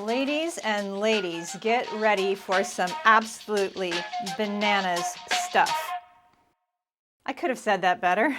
Ladies and ladies, get ready for some absolutely bananas stuff. I could have said that better.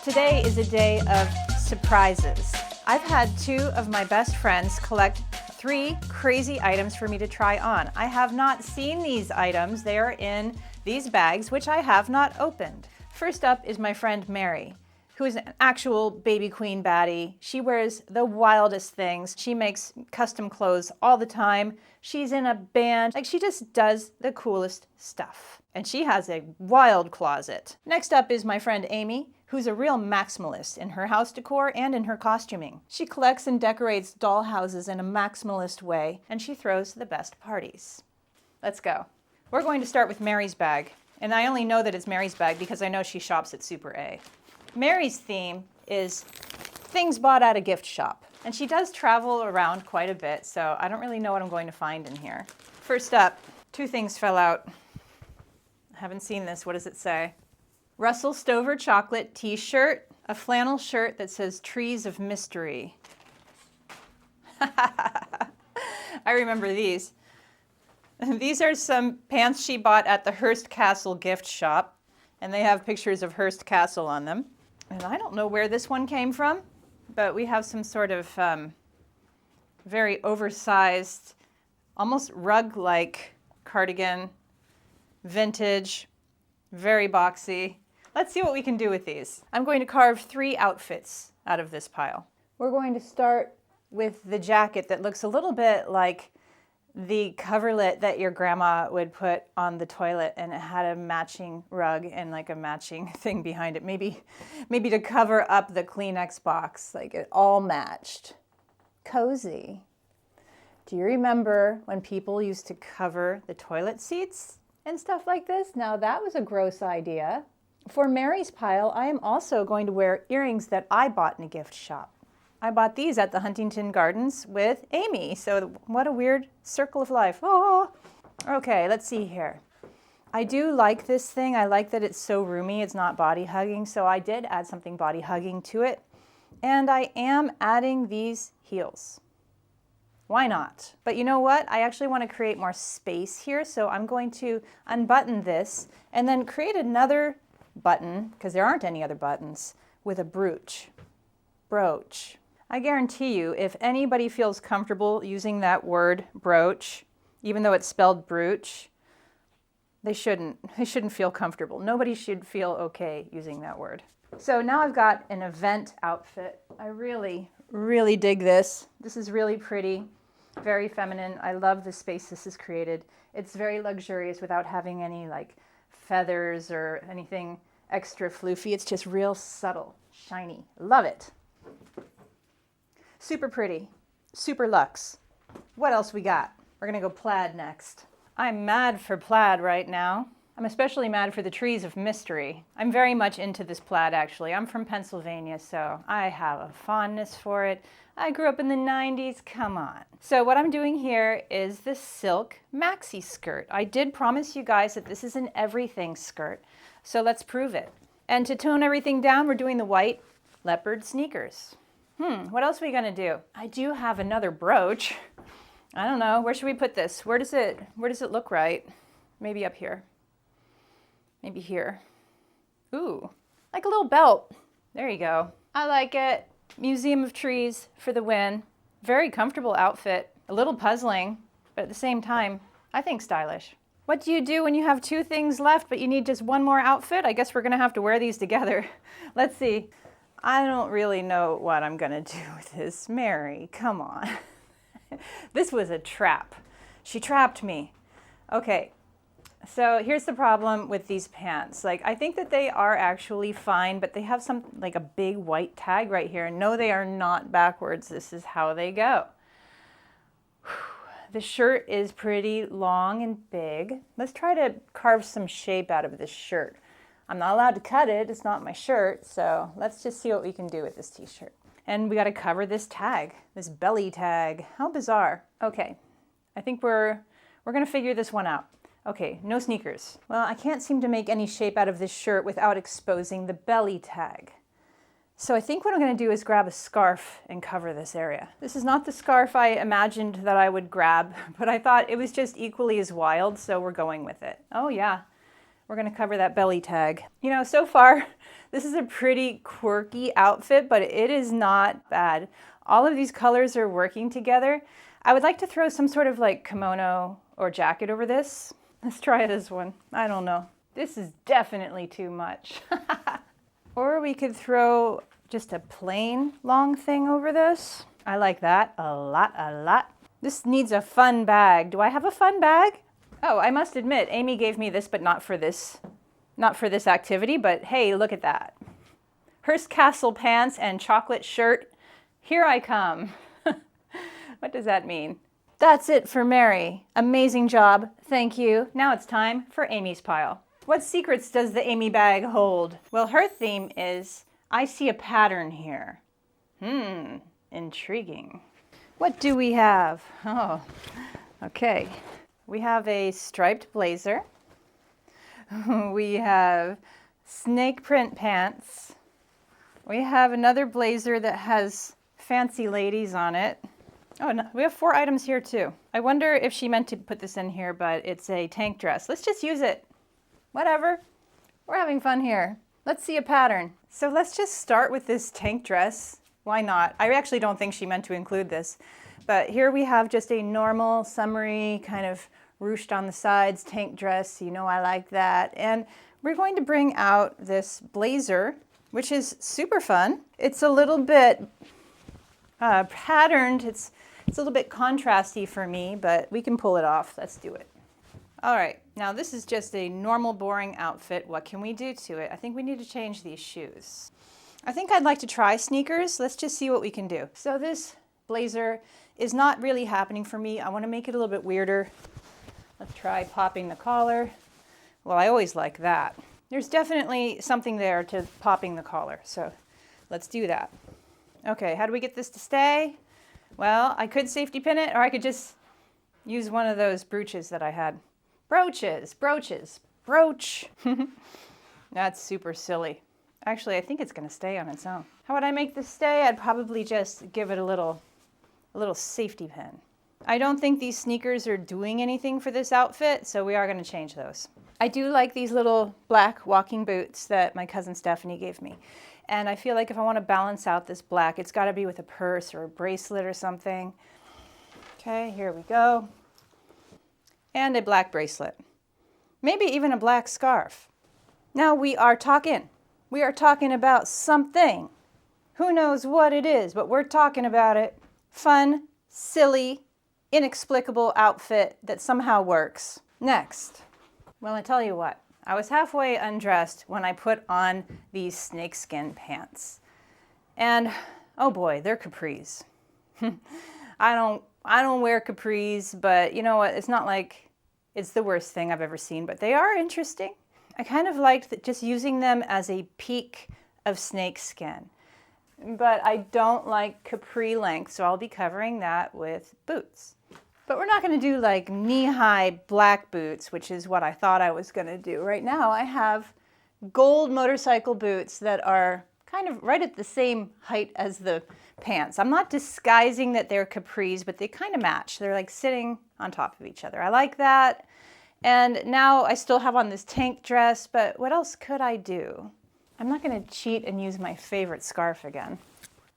Today is a day of surprises. I've had two of my best friends collect 3 crazy items for me to try on. I have not seen these items. They are in these bags, which I have not opened. First up is my friend Mary, who is an actual baby queen baddie. She wears the wildest things. She makes custom clothes all the time. She's in a band. Like, she just does the coolest stuff. And she has a wild closet. Next up is my friend Amy, who's a real maximalist in her house decor and in her costuming. She collects and decorates doll houses in a maximalist way, and she throws the best parties. Let's go. We're going to start with Mary's bag. And I only know that it's Mary's bag because I know she shops at Super A. Mary's theme is things bought at a gift shop. And she does travel around quite a bit, so I don't really know what I'm going to find in here. First up, 2 things fell out. I haven't seen this. What does it say? Russell Stover chocolate t-shirt, a flannel shirt that says Trees of Mystery. I remember these. These are some pants she bought at the Hearst Castle gift shop, and they have pictures of Hearst Castle on them. And I don't know where this one came from, but we have some sort of very oversized, almost rug-like cardigan, vintage, very boxy. Let's see what we can do with these. I'm going to carve 3 outfits out of this pile. We're going to start with the jacket that looks a little bit like the coverlet that your grandma would put on the toilet, and it had a matching rug and like a matching thing behind it. Maybe to cover up the Kleenex box, like it all matched. Cozy. Do you remember when people used to cover the toilet seats and stuff like this? Now that was a gross idea. For Mary's pile, I am also going to wear earrings that I bought in a gift shop. I bought these at the Huntington Gardens with Amy, so what a weird circle of life. Oh, okay, let's see here. I do like this thing. I like that it's so roomy, it's not body hugging, so I did add something body hugging to it. And I am adding these heels. Why not? But you know what? I actually want to create more space here, so I'm going to unbutton this and then create another button, because there aren't any other buttons, with a brooch. I guarantee you, if anybody feels comfortable using that word brooch, even though it's spelled brooch, they shouldn't feel comfortable. Nobody should feel okay using that word. So now I've got an event outfit. I really, really dig this. This is really pretty, very feminine. I love the space this has created. It's very luxurious without having any like feathers or anything extra floofy. It's just real subtle, shiny. Love it. Super pretty, super luxe. What else we got? We're gonna go plaid next. I'm mad for plaid right now. I'm especially mad for the Trees of Mystery. I'm very much into this plaid actually. I'm from Pennsylvania, so I have a fondness for it. I grew up in the 90s, come on. So what I'm doing here is the silk maxi skirt. I did promise you guys that this is an everything skirt, so let's prove it. And to tone everything down, we're doing the white leopard sneakers. What else are we gonna do? I do have another brooch. I don't know, where should we put this? Where does it look right? Maybe up here. Maybe here. Ooh, like a little belt. There you go. I like it. Museum of Trees for the win. Very comfortable outfit. A little puzzling, but at the same time, I think stylish. What do you do when you have 2 things left, but you need just 1 more outfit? I guess we're gonna have to wear these together. Let's see. I don't really know what I'm gonna do with this. Mary, come on. This was a trap. She trapped me. Okay, so here's the problem with these pants. Like, I think that they are actually fine, but they have some, like a big white tag right here. And no, they are not backwards. This is how they go. The shirt is pretty long and big. Let's try to carve some shape out of this shirt. I'm not allowed to cut it, it's not my shirt, so let's just see what we can do with this t-shirt. And we gotta cover this tag, this belly tag. How bizarre. Okay, I think we're gonna figure this one out. Okay, no sneakers. Well, I can't seem to make any shape out of this shirt without exposing the belly tag. So I think what I'm going to do is grab a scarf and cover this area. This is not the scarf I imagined that I would grab, but I thought it was just equally as wild, so we're going with it. Oh yeah, we're going to cover that belly tag. You know, so far, this is a pretty quirky outfit, but it is not bad. All of these colors are working together. I would like to throw some sort of like kimono or jacket over this. Let's try this one. I don't know. This is definitely too much. Or we could throw just a plain long thing over this. I like that a lot, a lot. This needs a fun bag. Do I have a fun bag? Oh, I must admit, Amy gave me this, but not for this activity, but hey, look at that. Hearst Castle pants and chocolate shirt. Here I come. What does that mean? That's it for Mary. Amazing job. Thank you. Now it's time for Amy's pile. What secrets does the Amy bag hold? Well, her theme is, I see a pattern here. Intriguing. What do we have? Oh, okay. We have a striped blazer. We have snake print pants. We have another blazer that has fancy ladies on it. Oh, no, we have 4 items here too. I wonder if she meant to put this in here, but it's a tank dress. Let's just use it. Whatever. We're having fun here. Let's see a pattern. So let's just start with this tank dress. Why not? I actually don't think she meant to include this. But here we have just a normal, summery, kind of ruched on the sides tank dress. You know I like that. And we're going to bring out this blazer, which is super fun. It's a little bit patterned. It's a little bit contrasty for me, but we can pull it off. Let's do it. All right, now this is just a normal, boring outfit. What can we do to it? I think we need to change these shoes. I think I'd like to try sneakers. Let's just see what we can do. So this blazer is not really happening for me. I want to make it a little bit weirder. Let's try popping the collar. Well, I always like that. There's definitely something there to popping the collar, so let's do that. Okay, how do we get this to stay? Well, I could safety pin it, or I could just use one of those brooches that I had. Brooches, brooches, brooch. That's super silly. Actually, I think it's going to stay on its own. How would I make this stay? I'd probably just give it a little safety pin. I don't think these sneakers are doing anything for this outfit, so we are going to change those. I do like these little black walking boots that my cousin Stephanie gave me. And I feel like if I want to balance out this black, it's got to be with a purse or a bracelet or something. Okay, here we go. And a black bracelet. Maybe even a black scarf. Now we are talking. We are talking about something. Who knows what it is, but we're talking about it. Fun, silly, inexplicable outfit that somehow works. Next. Well, I tell you what. I was halfway undressed when I put on these snakeskin pants. And oh boy, they're capris. I don't wear capris, but you know what? It's not like it's the worst thing I've ever seen, but they are interesting. I kind of liked just using them as a peak of snakeskin. But I don't like capri length, so I'll be covering that with boots. But we're not going to do like knee-high black boots, which is what I thought I was going to do. Right now I have gold motorcycle boots that are kind of right at the same height as the pants. I'm not disguising that they're capris, but they kind of match. They're like sitting on top of each other. I like that. And now I still have on this tank dress, but what else could I do? I'm not going to cheat and use my favorite scarf again.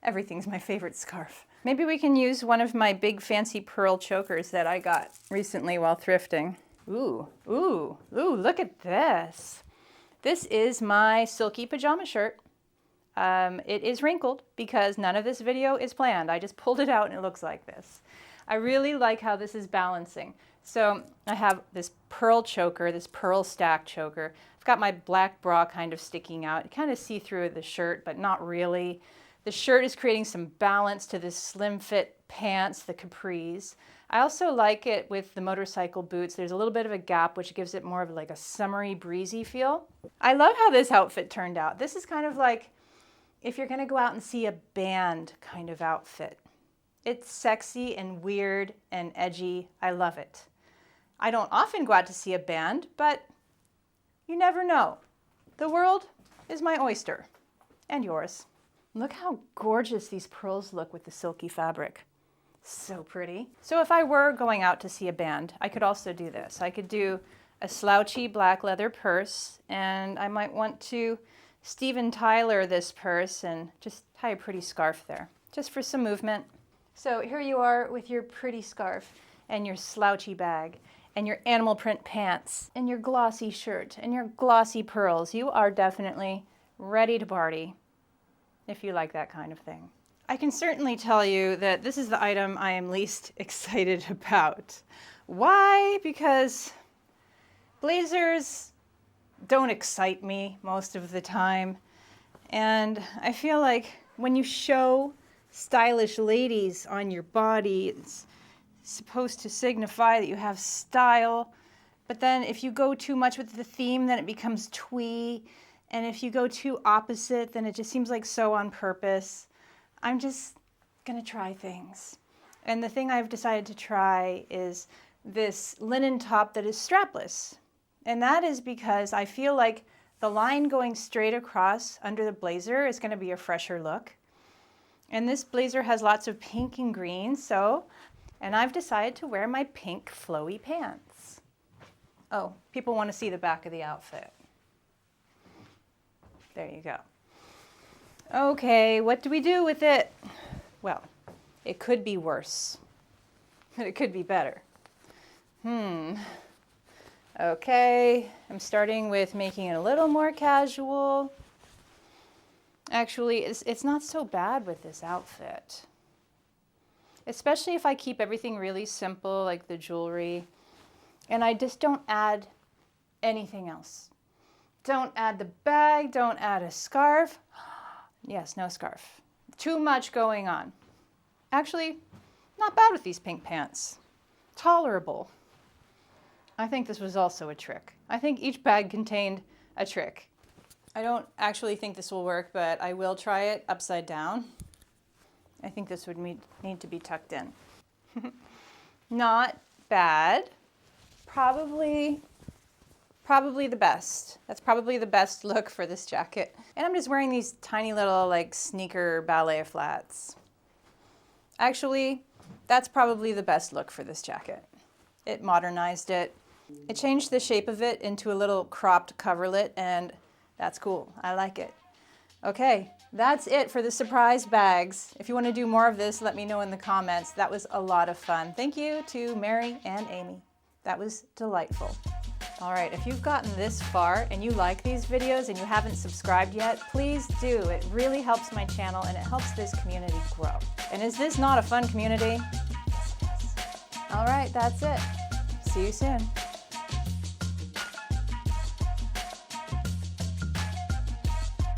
Everything's my favorite scarf. Maybe we can use one of my big fancy pearl chokers that I got recently while thrifting. Ooh, ooh, ooh, look at this. This is my silky pajama shirt. It is wrinkled because none of this video is planned. I just pulled it out and it looks like this. I really like how this is balancing. So I have this pearl choker, this pearl stack choker. I've got my black bra kind of sticking out. You kind of see through the shirt, but not really. The shirt is creating some balance to this slim fit pants, the capris. I also like it with the motorcycle boots. There's a little bit of a gap, which gives it more of like a summery, breezy feel. I love how this outfit turned out. This is kind of like if you're gonna go out and see a band kind of outfit. It's sexy and weird and edgy. I love it. I don't often go out to see a band, but you never know. The world is my oyster, and yours. Look how gorgeous these pearls look with the silky fabric. So pretty. So if I were going out to see a band, I could also do this. I could do a slouchy black leather purse, and I might want to Steven Tyler this purse and just tie a pretty scarf there, just for some movement. So here you are with your pretty scarf and your slouchy bag and your animal print pants and your glossy shirt and your glossy pearls. You are definitely ready to party if you like that kind of thing. I can certainly tell you that this is the item I am least excited about. Why? Because blazers don't excite me most of the time. And I feel like when you show stylish ladies on your body, it's supposed to signify that you have style. But then if you go too much with the theme, then it becomes twee. And if you go too opposite, then it just seems like so on purpose. I'm just gonna try things. And the thing I've decided to try is this linen top that is strapless. And that is because I feel like the line going straight across under the blazer is gonna be a fresher look. And this blazer has lots of pink and green, and I've decided to wear my pink flowy pants. Oh, people wanna see the back of the outfit. There you go. Okay, what do we do with it? Well, it could be worse, but it could be better. Okay, I'm starting with making it a little more casual. Actually, it's not so bad with this outfit. Especially if I keep everything really simple, like the jewelry, and I just don't add anything else. Don't add the bag, don't add a scarf. Yes, no scarf. Too much going on. Actually, not bad with these pink pants. Tolerable. I think this was also a trick. I think each bag contained a trick. I don't actually think this will work, but I will try it upside down. I think this would need to be tucked in. Not bad. Probably the best. That's probably the best look for this jacket. And I'm just wearing these tiny little like sneaker ballet flats. Actually, that's probably the best look for this jacket. It modernized it. It changed the shape of it into a little cropped coverlet, and that's cool. I like it. Okay, that's it for the surprise bags. If you want to do more of this, let me know in the comments. That was a lot of fun. Thank you to Mary and Amy. That was delightful. All right, if you've gotten this far and you like these videos and you haven't subscribed yet, please do. It really helps my channel and it helps this community grow. And is this not a fun community? Yes, it is. All right, that's it. See you soon.